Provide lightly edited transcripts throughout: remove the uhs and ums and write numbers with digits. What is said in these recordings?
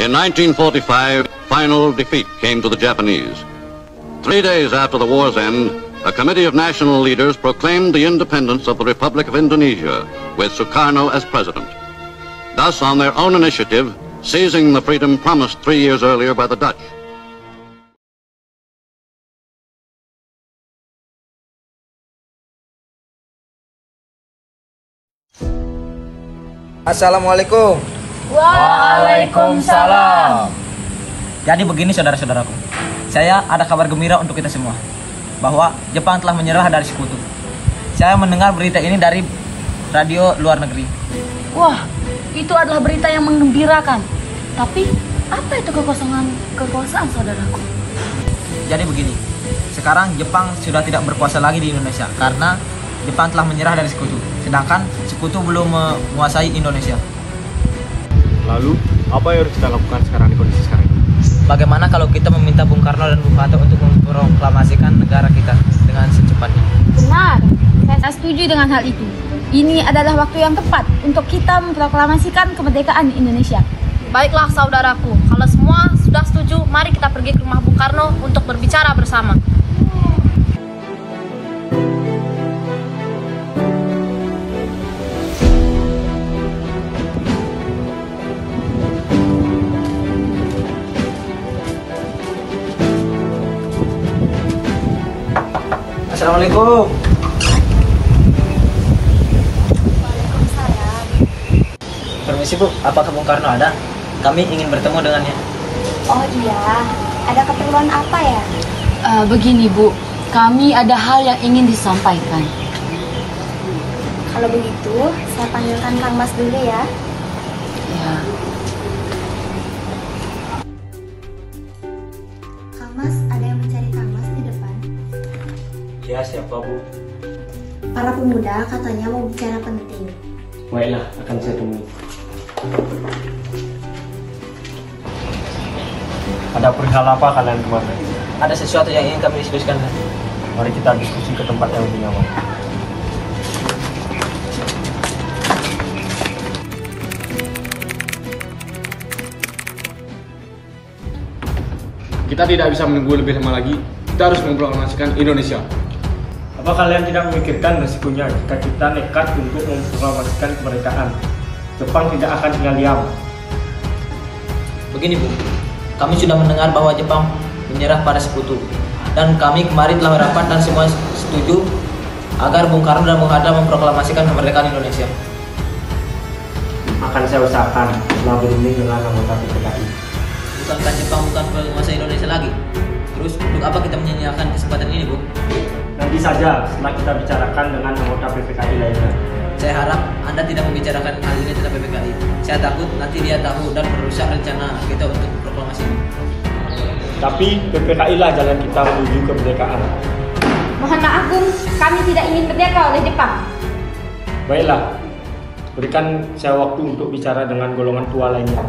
In 1945, final defeat came to the Japanese. 3 days after the war's end, a committee of national leaders proclaimed the independence of the Republic of Indonesia, with Sukarno as president. Thus, on their own initiative, seizing the freedom promised 3 years earlier by the Dutch. Assalamualaikum. Waalaikumsalam. Jadi begini saudara-saudaraku, saya ada kabar gembira untuk kita semua, bahwa Jepang telah menyerah dari sekutu. Saya mendengar berita ini dari radio luar negeri. Wah, itu adalah berita yang menggembirakan. Tapi, apa itu kekuasaan saudaraku? Jadi begini, sekarang Jepang sudah tidak berkuasa lagi di Indonesia karena Jepang telah menyerah dari sekutu, sedangkan sekutu belum menguasai Indonesia. Lalu, apa yang harus kita lakukan sekarang di kondisi sekarang ini? Bagaimana kalau kita meminta Bung Karno dan Bung Hatta untuk memproklamasikan negara kita dengan secepatnya? Benar, saya setuju dengan hal itu. Ini adalah waktu yang tepat untuk kita memproklamasikan kemerdekaan Indonesia. Baiklah saudaraku, kalau semua sudah setuju, mari kita pergi ke rumah Bung Karno untuk berbicara bersama. Assalamualaikum. Waalaikumsalam. Permisi Bu, apakah Bung Karno ada? Kami ingin bertemu dengannya. Oh iya, ada keperluan apa ya? Begini Bu, kami ada hal yang ingin disampaikan. Kalau begitu, saya panggilkan Kang Mas dulu ya. Ya. Kang Mas, ada yang mencari Kang Mas di depan. Ya, siapa Bu? Para pemuda katanya mau bicara penting. Baiklah, akan saya temui. Ada perihal apa kalian kemarin? Ada sesuatu yang ingin kami diskusikan. Mari kita diskusi ke tempat yang lebih nyaman. Kita tidak bisa menunggu lebih lama lagi. Kita harus memproklamasikan Indonesia. Apa kalian tidak memikirkan resikonya jika kita nekat untuk memproklamasikan kemerdekaan? Jepang tidak akan tinggal diam. Begini Bu, kami sudah mendengar bahwa Jepang menyerah pada sekutu, dan kami kemarin telah rapat dan semua setuju agar Bung Karno dan Bung Hatta memproklamasikan kemerdekaan Indonesia. Akan saya usahakan setelah berunding dengan anggota PPKI. Bukankah Jepang bukan penguasa Indonesia lagi? Terus untuk apa kita menyanyiakan kesempatan ini Bu? Nanti saja setelah kita bicarakan dengan anggota PPKI lainnya. Saya harap Anda tidak membicarakan hal ini tentang PPKI. Saya takut nanti dia tahu dan merusak rencana kita untuk proklamasi ini. Tapi PPKI lah jalan kita menuju kemerdekaan. Mohon maaf, Bung, kami tidak ingin merdeka oleh Jepang. Baiklah, berikan saya waktu untuk bicara dengan golongan tua lainnya.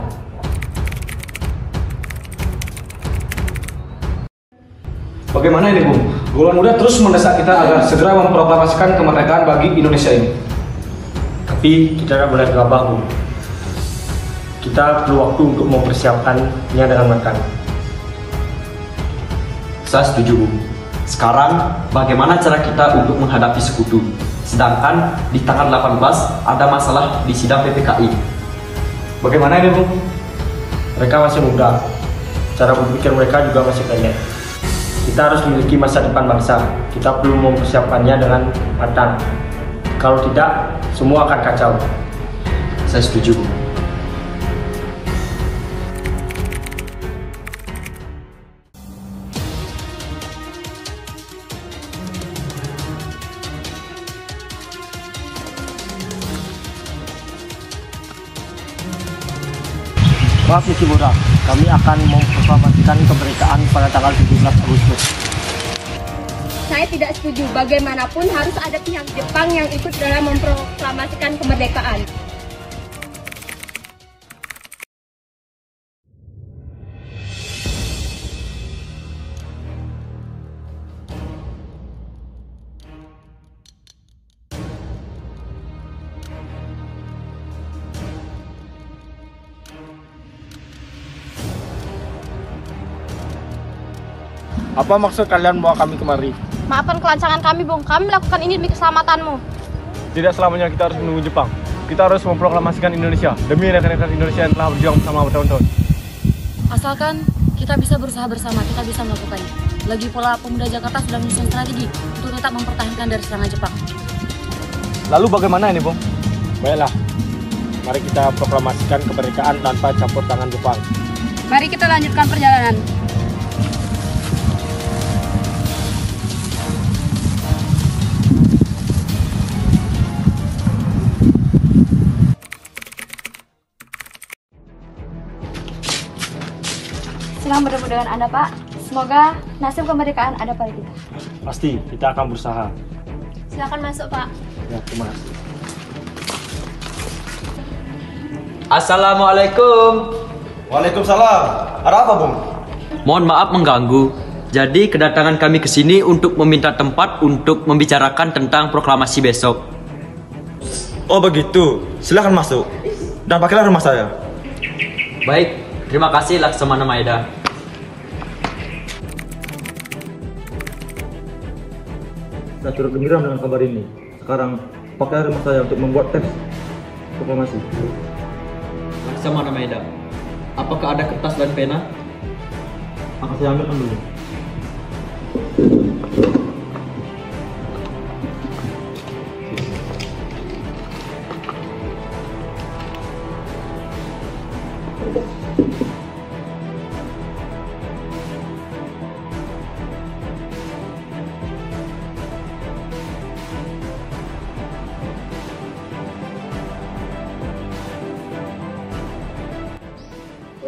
Bagaimana ini, Bung? Golongan muda terus mendesak kita agar segera memproklamasikan kemerdekaan bagi Indonesia ini. Tapi kita tidak boleh gegabah, Bung. Kita perlu waktu untuk mempersiapkannya dengan matang. Saya setuju, Bu. Sekarang, bagaimana cara kita untuk menghadapi sekutu? Sedangkan di tanggal 18 ada masalah di sidang PPKI. Bagaimana ini, Bung? Mereka masih muda. Cara berpikir mereka juga masih pendek. Kita harus memiliki masa depan bangsa. Kita perlu mempersiapkannya dengan matang. Kalau tidak, semua akan kacau. Saya setuju, Bu. Maaf Nishimura, kami akan memproklamasikan kemerdekaan pada tanggal 17 Agustus. Saya tidak setuju. Bagaimanapun harus ada pihak Jepang yang ikut dalam memproklamasikan kemerdekaan. Apa maksud kalian bawa kami kemari? Maafkan kelancangan kami, Bung. Kami melakukan ini demi keselamatanmu. Tidak selamanya kita harus menunggu Jepang. Kita harus memproklamasikan Indonesia demi rekan-rekan Indonesia yang telah berjuang bersama bertahun-tahun. Asalkan kita bisa berusaha bersama, kita bisa melakukannya. Lagi pula pemuda Jakarta sudah menyusun strategi untuk tetap mempertahankan dari serangan Jepang. Lalu bagaimana ini, Bung? Baiklah, mari kita proklamasikan kemerdekaan tanpa campur tangan Jepang. Mari kita lanjutkan perjalanan. Senang bertemu dengan Anda, Pak. Semoga nasib kemerdekaan ada pada kita. Pasti, kita akan berusaha. Silakan masuk, Pak. Ya, terima kasih. Assalamualaikum. Waalaikumsalam. Ada apa, Bung? Mohon maaf mengganggu. Jadi kedatangan kami ke sini untuk meminta tempat untuk membicarakan tentang proklamasi besok. Oh begitu. Silakan masuk. Dan pakailah rumah saya. Baik, terima kasih Laksamana Maeda. Saya turut gembira dengan kabar ini. Sekarang pakailah rumah saya untuk membuat teks proklamasi. Laksamana Maeda, apakah ada kertas dan pena? Akan saya ambilkan dulu.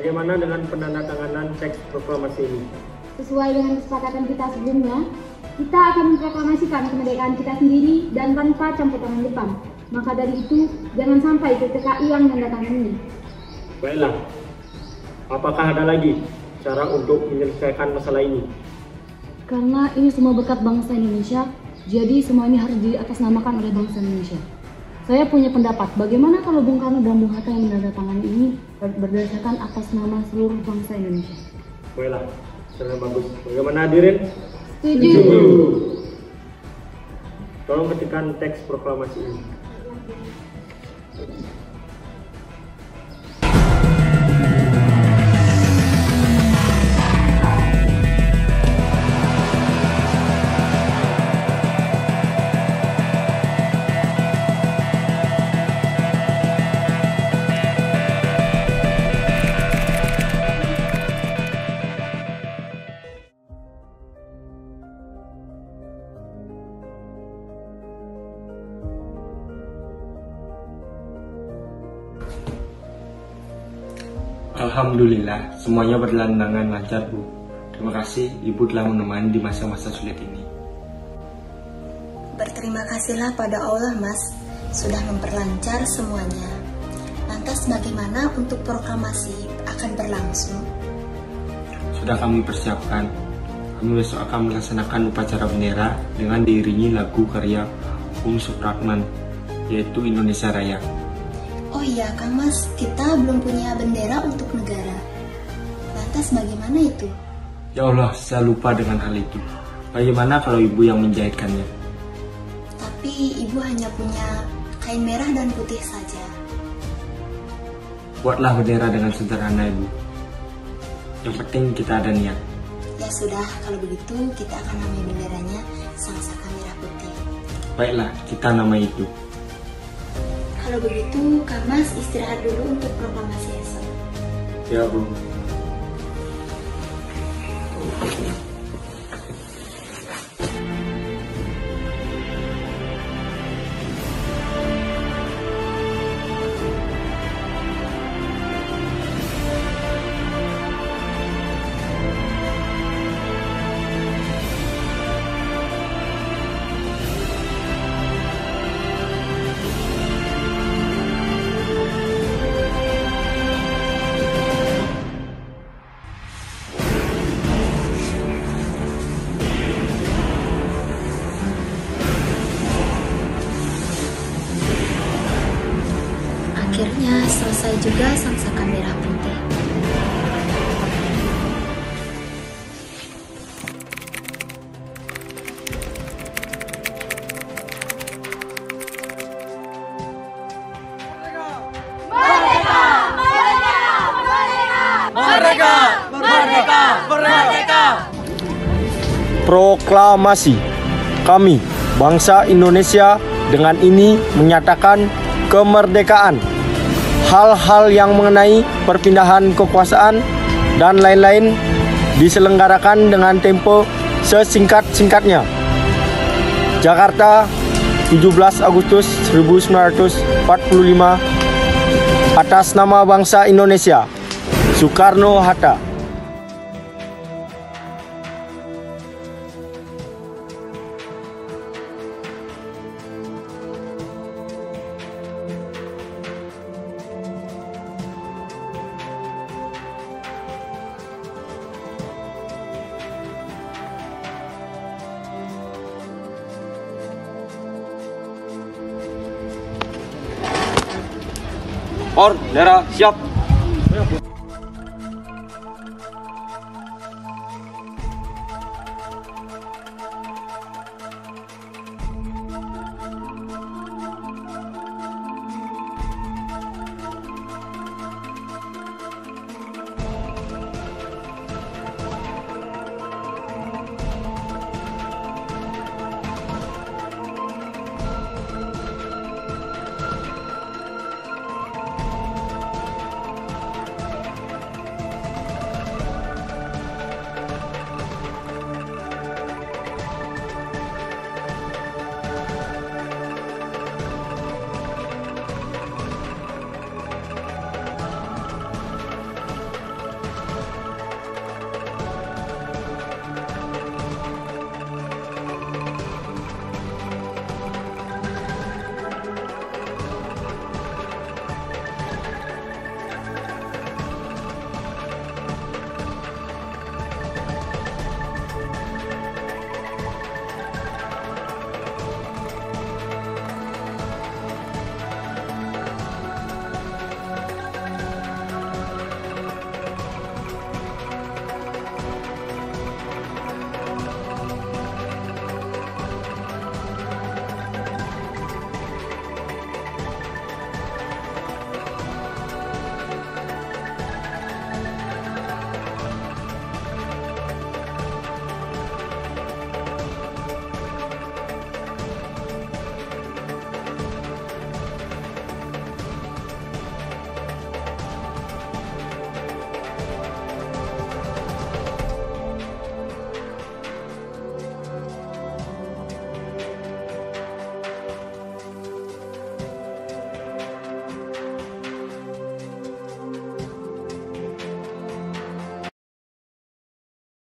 Bagaimana dengan penandatanganan teks proklamasi ini? Sesuai dengan kesepakatan kita sebelumnya, kita akan memproklamasikan kemerdekaan kita sendiri dan tanpa campur tangan Jepang. Maka dari itu, jangan sampai PPKI yang menandatangani. Baiklah, apakah ada lagi cara untuk menyelesaikan masalah ini? Karena ini semua berkat bangsa Indonesia, jadi semua ini harus diatasnamakan oleh bangsa Indonesia. Saya punya pendapat, bagaimana kalau Bung Karno dan Bung Hatta yang menandatangani ini berdasarkan atas nama seluruh bangsa Indonesia? Baiklah, sangat bagus. Bagaimana hadirin? Setuju. Tolong ketikkan teks proklamasi ini. Alhamdulillah, semuanya berjalan dengan lancar, Bu. Terima kasih Ibu telah menemani di masa-masa sulit ini. Berterima kasihlah pada Allah, Mas, sudah memperlancar semuanya. Lantas bagaimana untuk proklamasi akan berlangsung? Sudah kami persiapkan. Kami besok akan melaksanakan upacara bendera dengan diiringi lagu karya Bung Supratman, yaitu Indonesia Raya. Oh iya, Kang Mas, kita belum punya bendera untuk negara. Lantas bagaimana itu? Ya Allah, saya lupa dengan hal itu. Bagaimana kalau Ibu yang menjahitkannya? Tapi Ibu hanya punya kain merah dan putih saja. Buatlah bendera dengan sederhana, Ibu. Yang penting kita ada niat. Ya sudah, kalau begitu kita akan namai benderanya Sangsaka Merah Putih. Baiklah, kita namai itu. Kalau begitu, Kang Mas istirahat dulu untuk proklamasi esok. Ya, Bu. Akhirnya selesai juga Sangsaka Merah Putih. Proklamasi. Kami, bangsa Indonesia, dengan ini menyatakan kemerdekaan. Hal-hal yang mengenai perpindahan kekuasaan dan lain-lain diselenggarakan dengan tempo sesingkat-singkatnya. Jakarta, 17 Agustus 1945. Atas nama bangsa Indonesia, Soekarno-Hatta. Bendera siap.